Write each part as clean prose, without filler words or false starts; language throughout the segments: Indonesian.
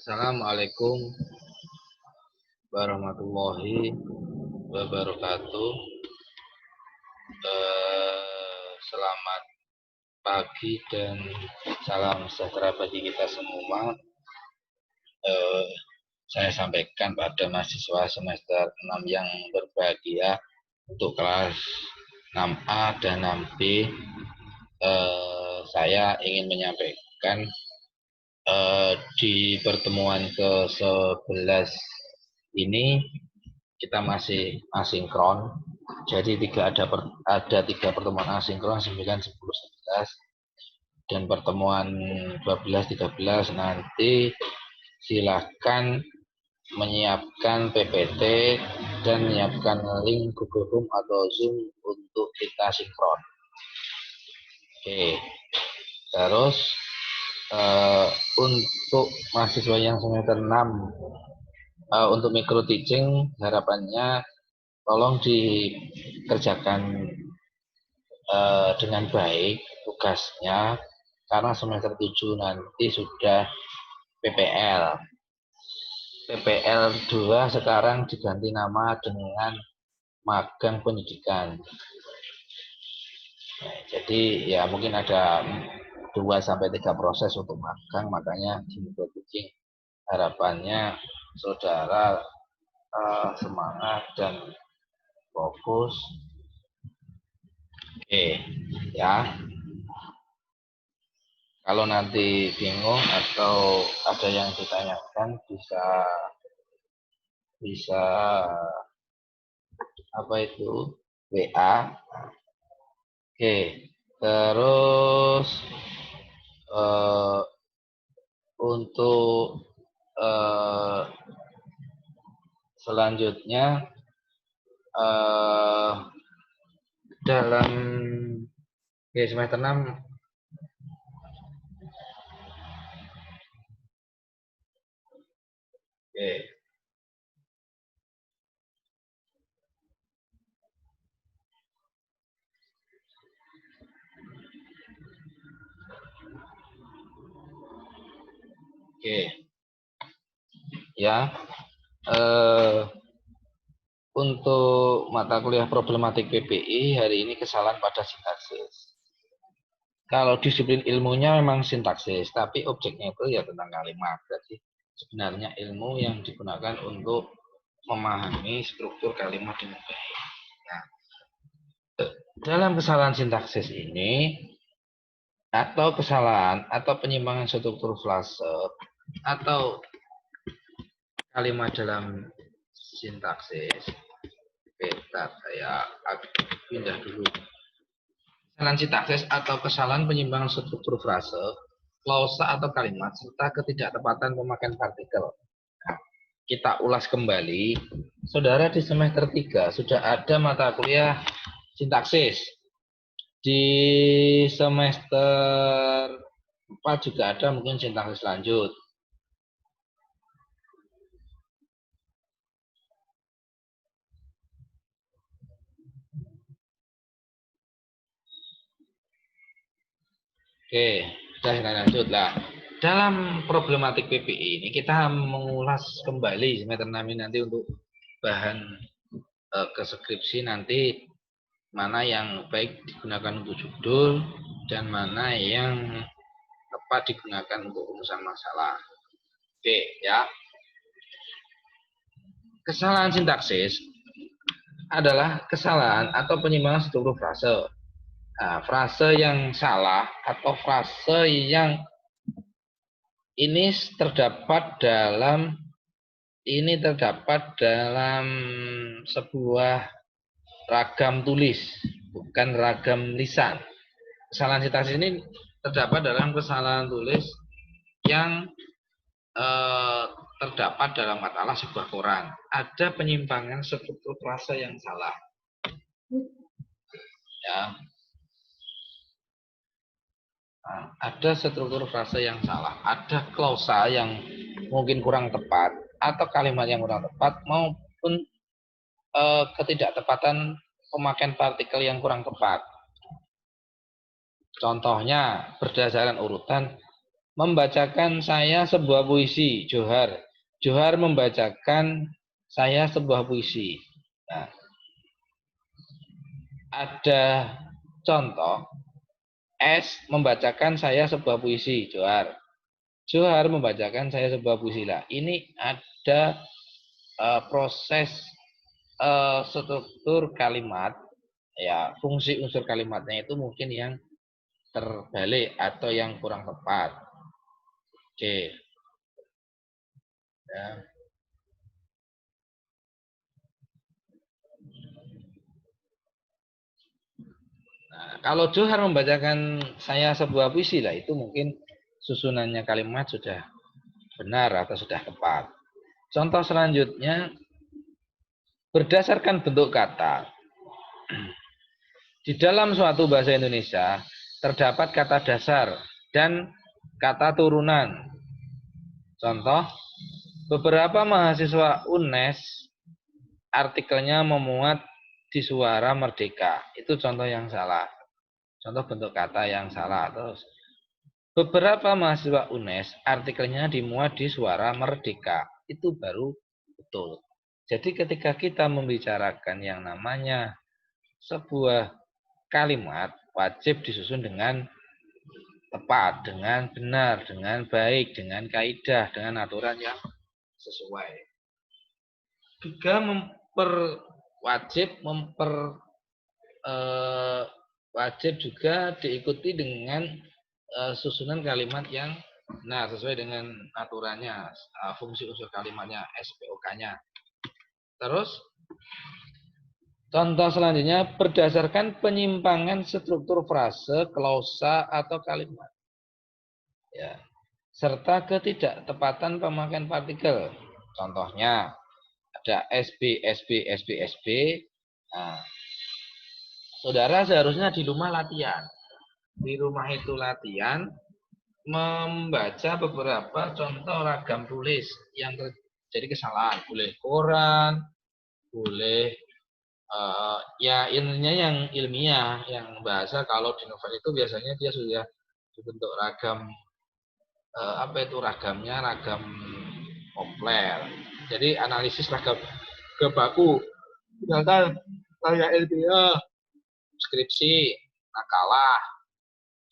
Assalamualaikum warahmatullahi wabarakatuh. Selamat pagi dan salam sejahtera bagi kita semua. Saya sampaikan pada mahasiswa semester 6 yang berbahagia untuk kelas 6A dan 6B. Saya ingin menyampaikan di pertemuan ke-11 ini kita masih asinkron. Jadi ada tiga pertemuan asinkron 9, 10, 11 dan pertemuan 12, 13 nanti silahkan menyiapkan PPT dan menyiapkan link Google Room atau Zoom untuk kita sinkron. Oke. Terus untuk mahasiswa yang semester 6 untuk micro teaching harapannya tolong dikerjakan dengan baik tugasnya karena semester 7 nanti sudah PPL. PPL 2 sekarang diganti nama dengan magang pendidikan. Nah, jadi ya mungkin ada 2-3 proses untuk magang, makanya di micro teaching harapannya saudara semangat dan fokus. Oke, ya. Kalau nanti bingung atau ada yang ditanyakan bisa apa itu WA. Oke, terus untuk selanjutnya dalam semester 6 ya. Untuk mata kuliah problematik PPI hari ini kesalahan pada sintaksis. Kalau disiplin ilmunya memang sintaksis, tapi objeknya itu ya tentang kalimat. Jadi sebenarnya ilmu yang digunakan untuk memahami struktur kalimat dengan baik. Nah, dalam kesalahan sintaksis ini atau kesalahan atau penyimpangan struktur frase atau kalimat dalam sintaksis. Bentar, saya pindah dulu. Kesalahan sintaksis atau kesalahan penyimpangan struktur frase, klausa atau kalimat serta ketidaktepatan pemakaian partikel. Nah, kita ulas kembali. Saudara di semester 3 sudah ada mata kuliah sintaksis. Di semester 4 juga ada mungkin sintaksis lanjut. Oke, kita lanjut lah. Dalam problematik PPI ini kita mengulas kembali semester 6 ini nanti untuk bahan ke skripsi nanti mana yang baik digunakan untuk judul dan mana yang tepat digunakan untuk rumusan masalah. Oke, ya. Kesalahan sintaksis adalah kesalahan atau penyimpangan struktur frase. Nah, frase yang salah atau frase yang ini terdapat dalam sebuah ragam tulis, bukan ragam lisan. Kesalahan sintaksis ini terdapat dalam kesalahan tulis yang terdapat dalam makalah sebuah koran. Ada penyimpangan struktur frase yang salah. Ya. Nah, ada struktur frase yang salah, ada klausa yang mungkin kurang tepat, atau kalimat yang kurang tepat, maupun ketidaktepatan pemakaian partikel yang kurang tepat. Contohnya berdasarkan urutan membacakan saya sebuah puisi, Johar. Johar membacakan saya sebuah puisi. Nah, ada contoh S membacakan saya sebuah puisi, Johar. Johar membacakan saya sebuah puisi lah. Ini ada proses struktur kalimat, ya fungsi unsur kalimatnya itu mungkin yang terbalik atau yang kurang tepat. Oke. Ya. Nah, kalau Johar membacakan saya sebuah puisi lah, itu mungkin susunannya kalimat sudah benar atau sudah tepat. Contoh selanjutnya, berdasarkan bentuk kata. Di dalam suatu bahasa Indonesia, terdapat kata dasar dan kata turunan. Contoh, beberapa mahasiswa UNES artikelnya memuat di suara merdeka. Itu contoh yang salah. Contoh bentuk kata yang salah. Terus, beberapa mahasiswa UNES artikelnya dimuat di suara merdeka. Itu baru betul. Jadi ketika kita membicarakan yang namanya sebuah kalimat, wajib disusun dengan tepat, dengan benar, dengan baik, dengan kaidah, dengan aturan yang sesuai. Juga wajib juga diikuti dengan susunan kalimat yang benar sesuai dengan aturannya, fungsi unsur kalimatnya, SPOK-nya. Terus contoh selanjutnya, berdasarkan penyimpangan struktur frase, klausa atau kalimat. Ya. Serta ketidaktepatan pemakaian partikel. Contohnya ada SB, SB, SB, SB. Nah, saudara seharusnya di rumah latihan. Di rumah itu latihan membaca beberapa contoh ragam tulis yang terjadi kesalahan. Boleh koran, boleh ya intinya yang ilmiah, yang bahasa. Kalau di novel itu biasanya dia sudah dibentuk ragam apa itu ragamnya, ragam komplit. Jadi analisis ragam baku, misalkan kayak ilmiah, skripsi, makalah,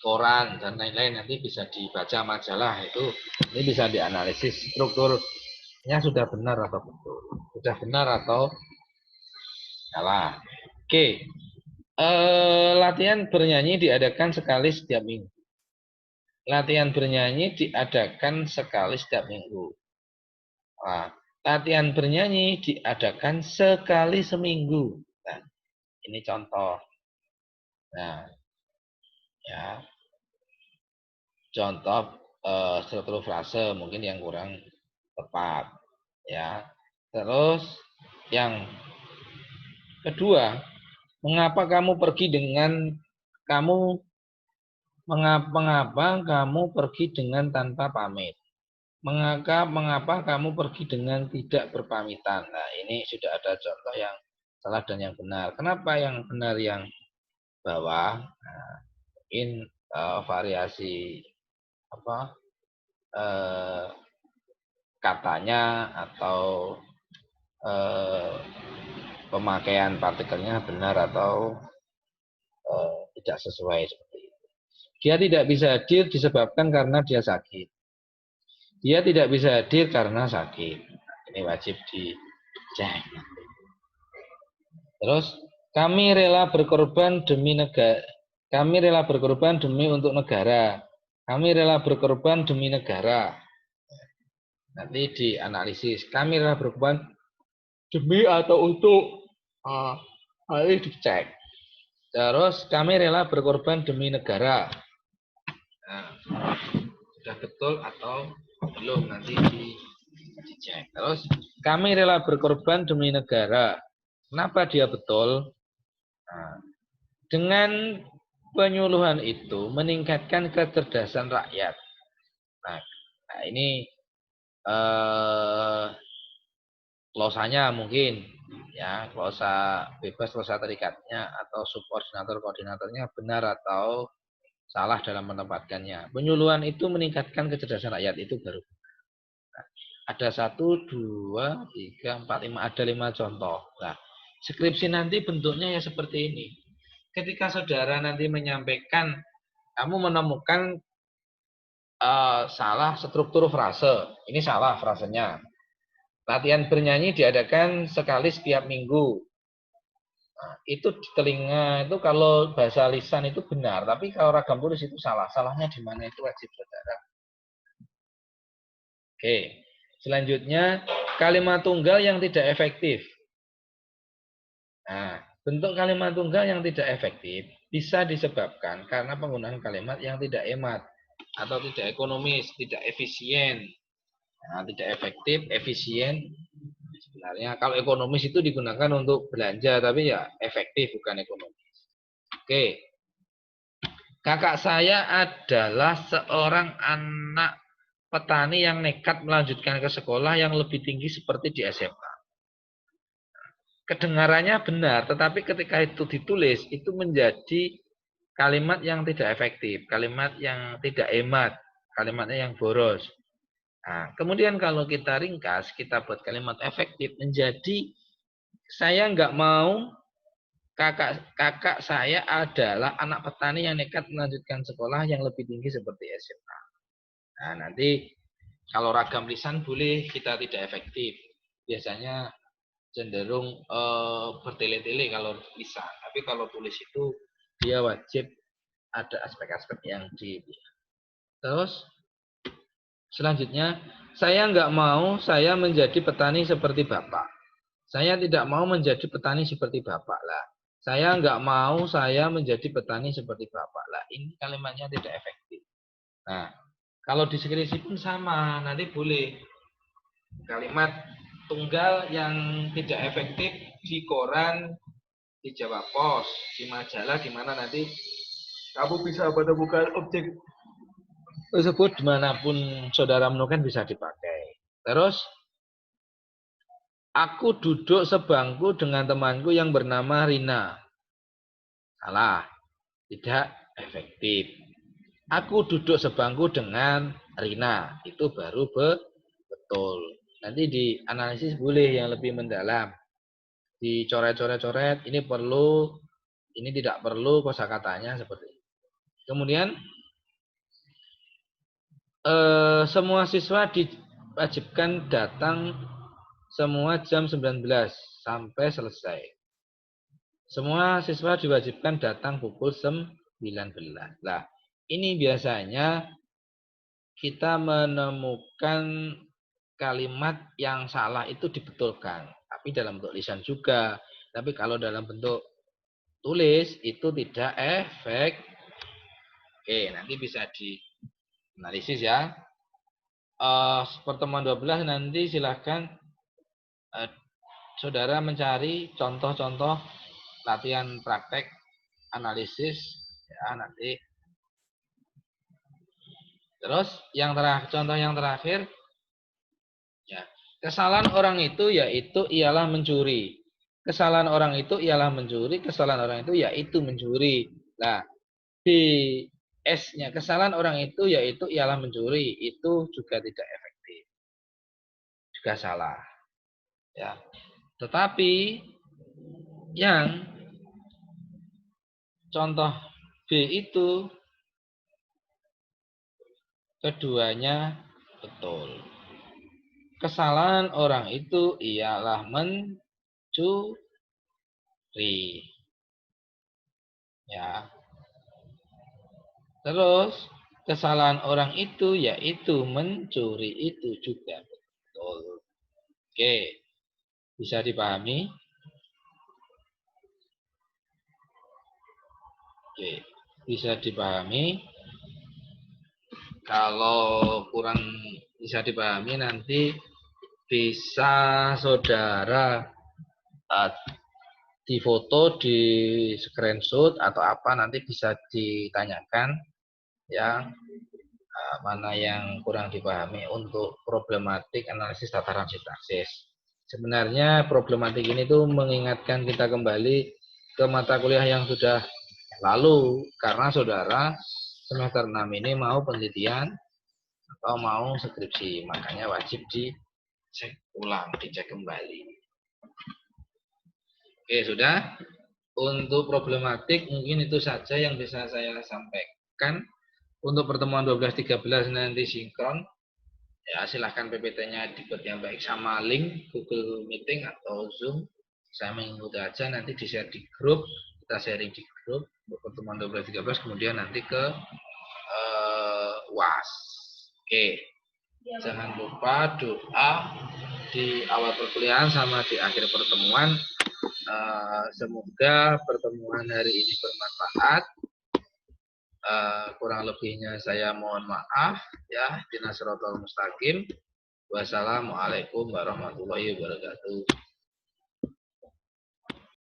koran dan lain-lain, nanti bisa dibaca majalah itu, ini bisa dianalisis strukturnya sudah benar atau betul, sudah benar atau salah. Oke, latihan bernyanyi diadakan sekali setiap minggu. Latihan bernyanyi diadakan sekali setiap minggu. Nah, latihan bernyanyi diadakan sekali seminggu. Nah, ini contoh. Nah, ya, contoh struktur frase mungkin yang kurang tepat. Ya, terus yang kedua, mengapa kamu pergi dengan kamu mengapa kamu pergi dengan tanpa pamit? Mengapa kamu pergi dengan tidak berpamitan? Nah, ini sudah ada contoh yang salah dan yang benar. Kenapa yang benar yang bawah? Nah, mungkin variasi apa katanya atau pemakaian partikelnya benar atau tidak sesuai seperti itu. Dia tidak bisa hadir disebabkan karena dia sakit. Dia tidak bisa hadir karena sakit. Ini wajib dicek. Terus kami rela berkorban demi negara. Kami rela berkorban demi untuk negara. Kami rela berkorban demi negara. Nanti dianalisis. Kami rela berkorban demi atau untuk. Ini dicek. Terus kami rela berkorban demi negara. Nah, sudah betul atau belum, nanti dicek. Terus kami rela berkorban demi negara. Kenapa dia betul? Nah, dengan penyuluhan itu meningkatkan kecerdasan rakyat. Nah ini glosanya mungkin ya, glosa bebas, glosa terikatnya atau subordinator koordinatornya benar atau Salah dalam menempatkannya. Penyuluhan itu meningkatkan kecerdasan rakyat, itu baru. Ada 1, 2, 3, 4, 5, ada 5 contoh. Nah, skripsi nanti bentuknya ya seperti ini. Ketika saudara nanti menyampaikan, kamu menemukan salah struktur frase. Ini salah frasenya. Latihan bernyanyi diadakan sekali setiap minggu. Nah, itu di telinga itu kalau bahasa lisan itu benar, tapi kalau ragam tulis itu salah. Salahnya di mana itu wajib saudara. Oke. Selanjutnya, kalimat tunggal yang tidak efektif. Nah, bentuk kalimat tunggal yang tidak efektif bisa disebabkan karena penggunaan kalimat yang tidak hemat atau tidak ekonomis, tidak efisien. Nah, tidak efektif, efisien. Sebenarnya kalau ekonomis itu digunakan untuk belanja, tapi ya efektif bukan ekonomis. Oke. Kakak saya adalah seorang anak petani yang nekat melanjutkan ke sekolah yang lebih tinggi seperti di SMA. Kedengarannya benar, tetapi ketika itu ditulis, itu menjadi kalimat yang tidak efektif, kalimat yang tidak hemat, kalimatnya yang boros. Nah, kemudian kalau kita ringkas, kita buat kalimat efektif menjadi saya nggak mau kakak saya adalah anak petani yang nekat melanjutkan sekolah yang lebih tinggi seperti SMA. Nah, nanti kalau ragam lisan boleh kita tidak efektif. Biasanya cenderung bertele-tele kalau lisan. Tapi kalau tulis itu dia wajib ada aspek-aspek yang di. Terus selanjutnya, saya nggak mau saya menjadi petani seperti Bapak. Saya tidak mau menjadi petani seperti Bapak lah. Saya nggak mau saya menjadi petani seperti Bapak lah. Ini kalimatnya tidak efektif. Nah, kalau di skripsi pun sama. Nanti boleh kalimat tunggal yang tidak efektif di koran, di Jawa Pos, di majalah, di mana nanti kamu bisa menemukan objek tersebut dimanapun saudara menemukan bisa dipakai. Terus, aku duduk sebangku dengan temanku yang bernama Rina. Salah, tidak efektif. Aku duduk sebangku dengan Rina. Itu baru betul. Nanti dianalisis boleh yang lebih mendalam. Dicoret-coret-coret, ini perlu, ini tidak perlu, kosakatanya seperti itu. Kemudian, semua siswa diwajibkan datang semua jam 19 sampai selesai. Semua siswa diwajibkan datang pukul 19. Nah, ini biasanya kita menemukan kalimat yang salah itu dibetulkan. Tapi dalam bentuk lisan juga. Tapi kalau dalam bentuk tulis itu tidak efektif. Oke, nanti bisa dianalisis ya. Pertemuan 12 nanti silahkan saudara mencari contoh-contoh latihan praktek analisis ya nanti. Terus yang terakhir, contoh yang terakhir ya, kesalahan orang itu yaitu ialah mencuri. Kesalahan orang itu ialah mencuri, kesalahan orang itu yaitu mencuri. Nah, di S-nya kesalahan orang itu yaitu ialah mencuri, itu juga tidak efektif. Juga salah. Ya. Tetapi yang contoh B itu keduanya betul. Kesalahan orang itu ialah mencuri. Ya. Terus kesalahan orang itu yaitu mencuri, itu juga betul. Oke. Bisa dipahami? Oke. Bisa dipahami? Kalau kurang bisa dipahami nanti bisa saudara di foto, di screenshot atau apa nanti bisa ditanyakan ya mana yang kurang dipahami untuk problematik analisis tataran sintaksis. Sebenarnya problematik ini tuh mengingatkan kita kembali ke mata kuliah yang sudah lalu karena saudara semester 6 ini mau penelitian atau mau skripsi, makanya wajib dicek ulang, dicek kembali. Oke, sudah. Untuk problematik mungkin itu saja yang bisa saya sampaikan. Untuk pertemuan 12-13 nanti sinkron. Ya, silahkan PPT-nya dibuat yang baik sama link Google Meeting atau Zoom. Saya mengikuti aja, nanti di-share di grup. Kita sharing di grup untuk pertemuan 12-13, kemudian nanti ke UAS. Oke. Jangan lupa doa di awal perkuliahan sama di akhir pertemuan. Semoga pertemuan hari ini bermanfaat. Kurang lebihnya saya mohon maaf ya. Dinasrotul mustaqim. Wassalamualaikum warahmatullahi wabarakatuh.